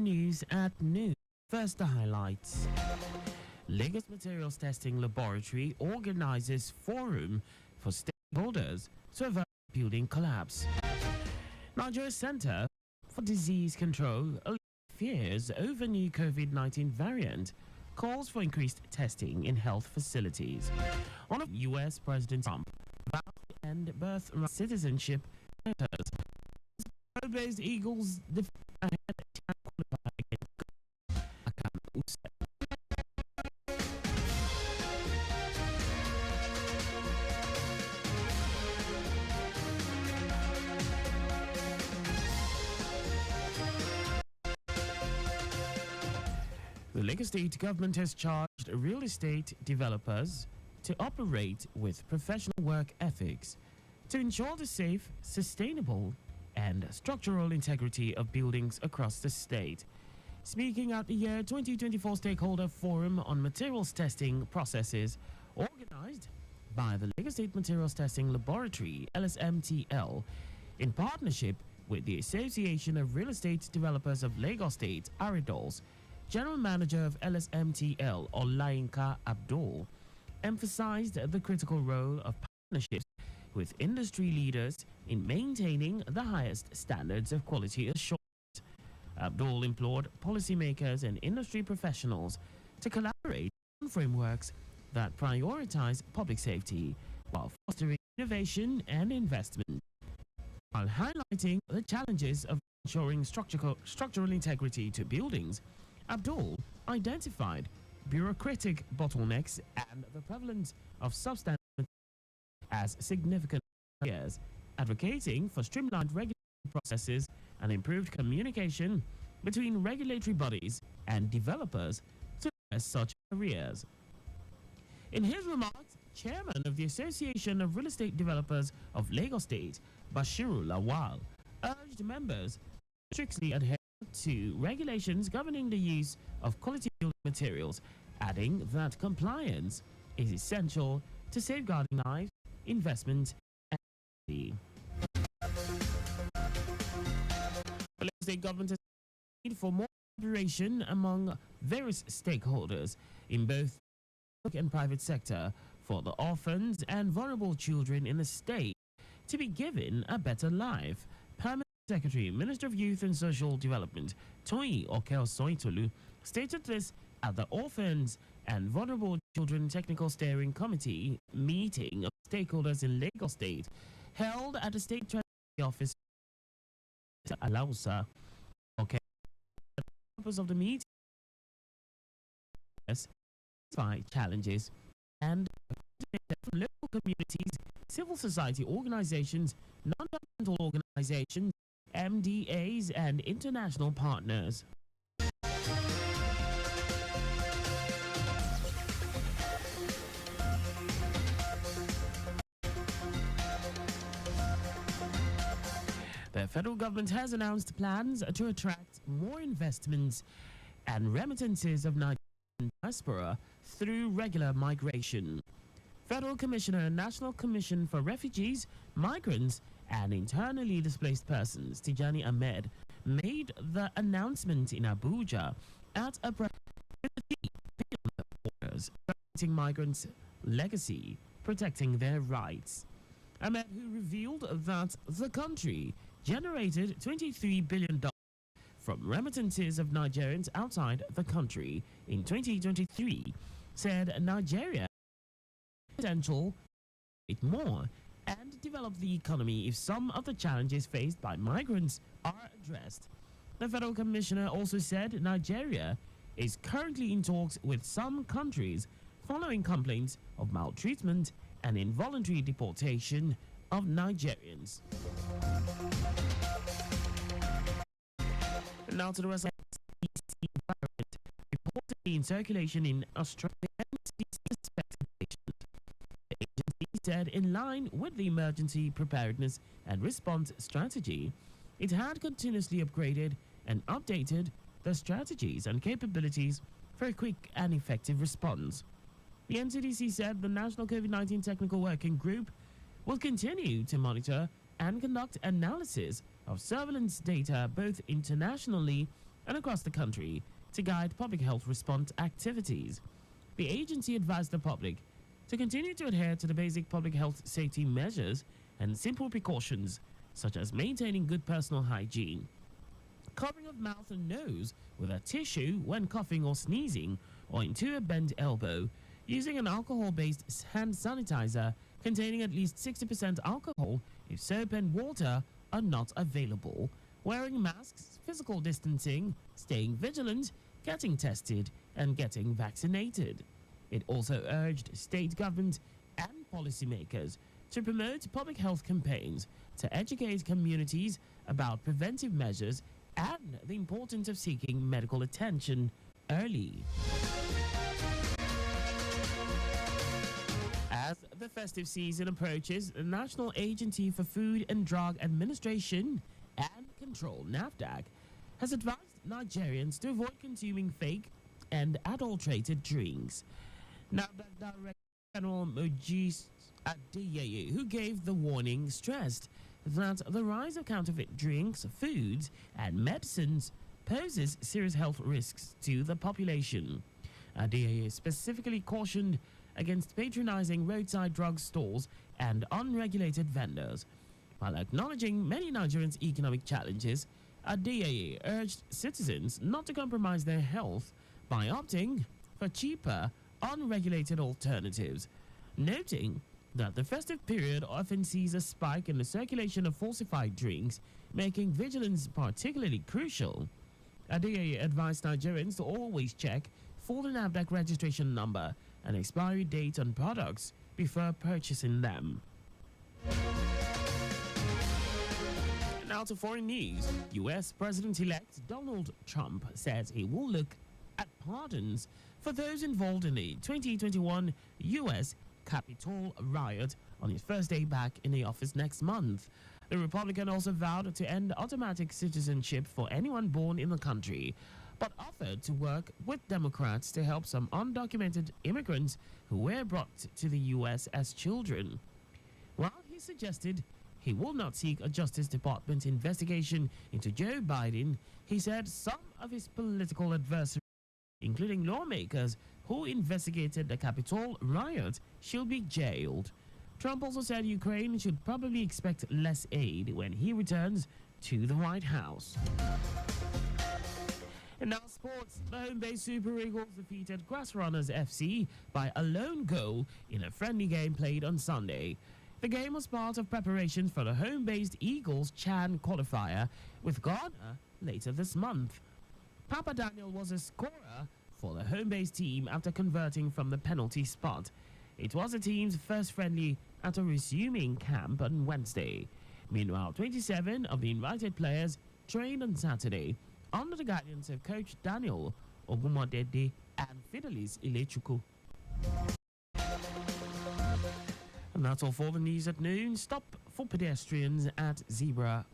News at noon. First, the highlights. Lagos Materials Testing Laboratory organizes forum for stakeholders to avert building collapse. Nigeria Center for Disease Control fears over new COVID-19 variant, calls for increased testing in health facilities. On U.S. President Trump vowed to end birthright citizenship matters. Pro-based Eagles ahead can qualify against Akan Usen. The Lagos State government has charged real estate developers to operate with professional work ethics to ensure the safe, sustainable, and structural integrity of buildings across the state. Speaking at the year 2024 Stakeholder Forum on Materials Testing Processes, organized by the Lagos State Materials Testing Laboratory, LSMTL, in partnership with the Association of Real Estate Developers of Lagos State, ARIDOLS, General Manager of LSMTL, Olayinka Abdul, emphasized the critical role of partnerships with industry leaders in maintaining the highest standards of quality assurance. Abdul implored policymakers and industry professionals to collaborate on frameworks that prioritize public safety while fostering innovation and investment. While highlighting the challenges of ensuring structural integrity to buildings, Abdul identified bureaucratic bottlenecks and the prevalence of substandard as significant barriers, advocating for streamlined regulatory processes and improved communication between regulatory bodies and developers to address such barriers. In his remarks, Chairman of the Association of Real Estate Developers of Lagos State, Bashiru Lawal, urged members to strictly adhere to regulations governing the use of quality building materials, adding that compliance is essential to safeguarding lives, investment, and safety. The Lagos State government has need for more cooperation among various stakeholders in both the public and private sector for the orphans and vulnerable children in the state to be given a better life. Permanent Secretary, Minister of Youth and Social Development, Toyin Okeosoitolu, stated this at the Orphans and Vulnerable Children Technical Steering Committee meeting of stakeholders in Lagos State, held at the State Treasury Office. Alausa. Okay. The purpose of the meeting is challenges and local communities, civil society organizations, non-governmental organizations, MDAs, and international partners. The federal government has announced plans to attract more investments and remittances of Nigerian diaspora through regular migration. Federal Commissioner, National Commission for Refugees, Migrants, and Internally Displaced Persons, Tijani Ahmed, made the announcement in Abuja at a beyond borders, protecting migrants' legacy, protecting their rights. Ahmed, who revealed that the country generated $23 billion from remittances of Nigerians outside the country in 2023, said Nigeria has potential to create more and develop the economy if some of the challenges faced by migrants are addressed. The federal commissioner also said Nigeria is currently in talks with some countries following complaints of maltreatment and involuntary deportation of Nigerians. Now to the rest of the environment. Reportedly in circulation in Australia and suspected patients. The agency said in line with the emergency preparedness and response strategy, it had continuously upgraded and updated the strategies and capabilities for a quick and effective response. The NCDC said the National COVID-19 Technical Working Group will continue to monitor and conduct analysis of surveillance data both internationally and across the country to guide public health response activities. The agency advised the public to continue to adhere to the basic public health safety measures and simple precautions, such as maintaining good personal hygiene, covering of mouth and nose with a tissue when coughing or sneezing, or into a bent elbow, using an alcohol-based hand sanitizer containing at least 60% alcohol if soap and water are not available, wearing masks, physical distancing, staying vigilant, getting tested, and getting vaccinated. It also urged state government and policymakers to promote public health campaigns to educate communities about preventive measures and the importance of seeking medical attention early. As the festive season approaches, the National Agency for Food and Drug Administration and Control, NAFDAC, has advised Nigerians to avoid consuming fake and adulterated drinks. NAFDAC Director General Mojis Adeyeye, who gave the warning, stressed that the rise of counterfeit drinks, foods, and medicines poses serious health risks to the population. Adeyeye specifically cautioned against patronizing roadside drug stores and unregulated vendors. While acknowledging many Nigerians' economic challenges, Adeyeye urged citizens not to compromise their health by opting for cheaper, unregulated alternatives, noting that the festive period often sees a spike in the circulation of falsified drinks, making vigilance particularly crucial. Adeyeye advised Nigerians to always check for the NAFDAC registration number and expiry date on products before purchasing them. Now to foreign news. U.S. President-elect Donald Trump says he will look at pardons for those involved in the 2021 U.S. Capitol riot on his first day back in the office next month. The Republican also vowed to end automatic citizenship for anyone born in the country, but offered to work with Democrats to help some undocumented immigrants who were brought to the U.S. as children. While he suggested he will not seek a Justice Department investigation into Joe Biden, he said some of his political adversaries, including lawmakers who investigated the Capitol riot, should be jailed. Trump also said Ukraine should probably expect less aid when he returns to the White House. And now sports. The home-based Super Eagles defeated Grassrunners FC by a lone goal in a friendly game played on Sunday. The game was part of preparations for the home-based Eagles Chan qualifier with Ghana later this month. Papa Daniel was a scorer for the home-based team after converting from the penalty spot. It was the team's first friendly after resuming camp on Wednesday. Meanwhile, 27 of the invited players trained on Saturday under the guidance of coach Daniel Ogumodede and Fidelis Ilechukwu. And that's all for the news at noon. Stop for pedestrians at zebra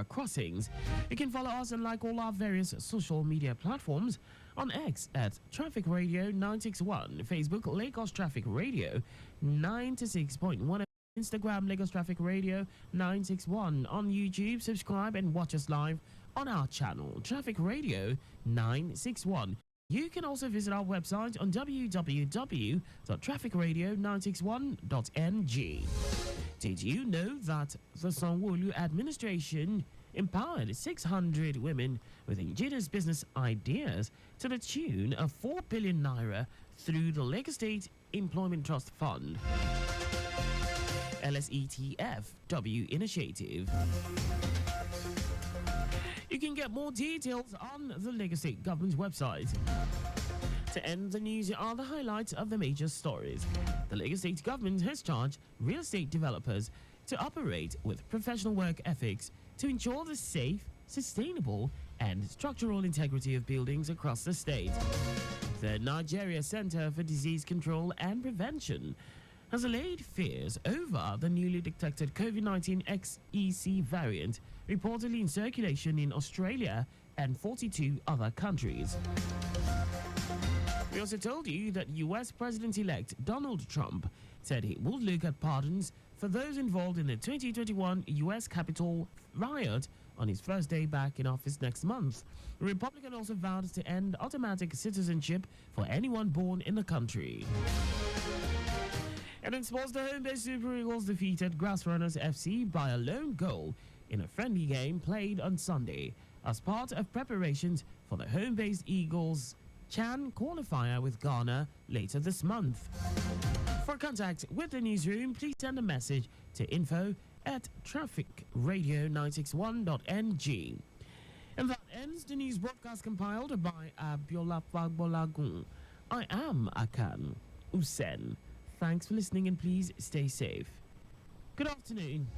crossings. You can follow us and like all our various social media platforms on X at Traffic Radio 961, Facebook Lagos Traffic Radio 96.1, Instagram Lagos Traffic Radio 961. On YouTube, subscribe and watch us live on our channel Traffic Radio 961. You can also visit our website on www.trafficradio961.ng. Did you know that the Sanwo-Olu administration empowered 600 women with ingenious business ideas to the tune of 4 billion naira through the Lagos State Employment Trust Fund LSETFW initiative? You can get more details on the Lagos State government's website. To end the news, here are the highlights of the major stories. The Lagos State government has charged real estate developers to operate with professional work ethics to ensure the safe, sustainable, and structural integrity of buildings across the state. The Nigeria Center for Disease Control and Prevention has allayed fears over the newly detected COVID-19 XEC variant reportedly in circulation in Australia and 42 other countries. We also told you that U.S. President-elect Donald Trump said he would look at pardons for those involved in the 2021 U.S. Capitol riot on his first day back in office next month. The Republican also vowed to end automatic citizenship for anyone born in the country. And in sports, the home-based Super Eagles defeated Grassrunners FC by a lone goal in a friendly game played on Sunday as part of preparations for the home-based Eagles Chan qualifier with Ghana later this month. For contact with the newsroom, please send a message to info@trafficradio961.ng. And that ends the news broadcast compiled by Abiola Fagbolagun. I am Akan Usen. Thanks for listening and please stay safe. Good afternoon.